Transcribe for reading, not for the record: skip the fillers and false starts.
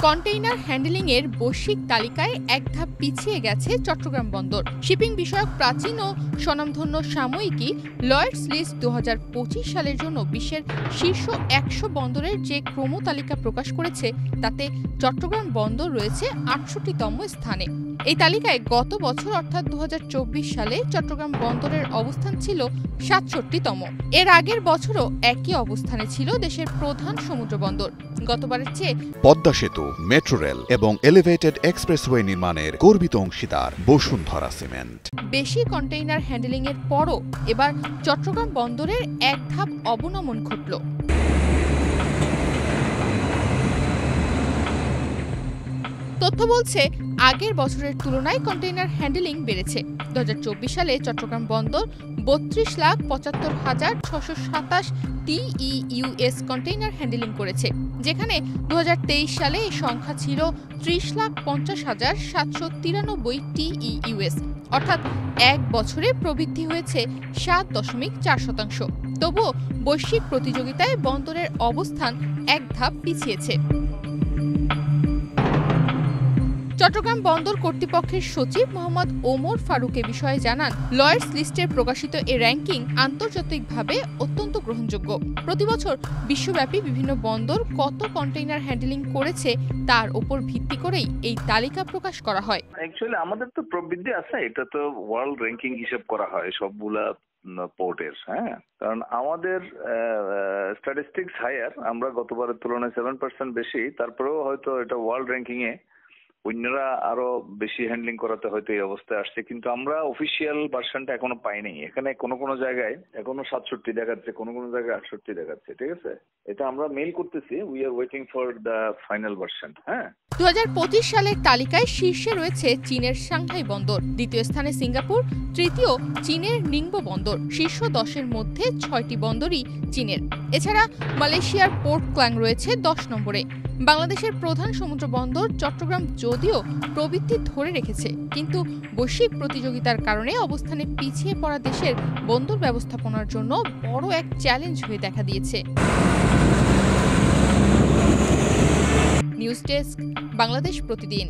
Container handling এর বৈশ্বিক তালিকায় এক ধাপ পিছিয়ে গেছে চট্টগ্রাম বন্দর। শিপিং বিষয়ক প্রাচীন ও স্বনামধন্য সাময়িকী লয়েডস লিস্ট 2025 সালের জন্য বিশ্বের শীর্ষ 100 বন্দরের যে ক্রম তালিকা প্রকাশ করেছে তাতে চট্টগ্রাম বন্দর রয়েছে 68তম স্থানে। এই তালিকায় গত বছর অর্থাৎ 2024 সালে চট্টগ্রাম বন্দরের অবস্থান ছিল 67তম। এর আগের বছরও একই অবস্থানে ছিল দেশের প্রধান সমুদ্র বন্দর। গতবারের চেয়ে পদ্মা সেতু, মেট্রো রেল এবং এলিভেটেড এক্সপ্রেসওয়ে নির্মাণের গর্বিত অংশীদার বসুন্ধরা সিমেন্ট। বেশি কন্টেইনার হ্যান্ডলিং এর পরও এবার চট্টগ্রাম বন্দরের এক ধাপ অবনমন ঘটল। তথ্য বলছে আগের বছরের তুলনায় কন্টেইনার হ্যান্ডলিং বেড়েছে। 2024 সালে চট্টগ্রাম বন্দর 32,75,627 TEUS কন্টেইনার হ্যান্ডলিং করেছে, যেখানে 2023 সালে এই সংখ্যা ছিল 30,50,793 TEUS, অর্থাৎ এক বছরে প্রবৃদ্ধি হয়েছে 7.4%। তবুও বৈশ্বিক প্রতিযোগিতায় বন্দরের অবস্থান এক ধাপ পিছিয়েছে। চট্টগ্রাম বন্দর কর্তৃপক্ষের সচিব মোহাম্মদ ওমর ফারুক এ বিষয়ে জানান, লয়েডস লিস্টের প্রকাশিত এই র্যাঙ্কিং আন্তর্জাতিকভাবে অত্যন্ত গ্রহণযোগ্য। প্রতিবছর বিশ্বব্যাপী বিভিন্ন বন্দর কত কন্টেইনার হ্যান্ডলিং করেছে তার উপর ভিত্তি করেই এই তালিকা প্রকাশ করা হয়। অ্যাকচুয়ালি আমাদের তো প্রবৃদ্ধি আছে, এটা তো ওয়ার্ল্ড র্যাঙ্কিং হিসেব করা হয় সবগুলা পোর্টের। হ্যাঁ, কারণ আমাদের স্ট্যাটিস্টিক্স হায়ার, আমরা গতবারের তুলনায় 7% বেশি, তারপরেও হয়তো এটা ওয়ার্ল্ড র্যাঙ্কিং এ অন্যরা আরো বেশি হ্যান্ডলিং করাতে হয়তো এই অবস্থায় আসছে, কিন্তু আমরা অফিসিয়াল ভার্সনটা এখনো পাইনি। এখানে কোনো জায়গায় এখনো 67 দেখাচ্ছে, কোনো জায়গায় 68 দেখাচ্ছে। ঠিক আছে, এটা আমরা মেইল করতেছি, we are waiting for the final version. হ্যাঁ, 2025 সালের তালিকায় শীর্ষে রয়েছে চীনের সাংহাই বন্দর, দ্বিতীয় স্থানে সিঙ্গাপুর, তৃতীয় চীনের নিংবো বন্দর। শীর্ষ 10-এর মধ্যে 6টি বন্দরই চীনের। এছাড়া মালয়েশিয়ার পোর্ট ক্লাং রয়েছে 10 নম্বরে। বাংলাদেশের প্রধান সমুদ্র বন্দর চট্টগ্রাম যদিও প্রবৃদ্ধি ধরে রেখেছে, কিন্তু বৈশ্বিক প্রতিযোগিতার কারণে অবস্থানে পিছিয়ে পড়া দেশের বন্দর ব্যবস্থাপনার জন্য বড় এক চ্যালেঞ্জ হয়ে দেখা দিয়েছে। নিউজ ডেস্ক, বাংলাদেশ প্রতিদিন।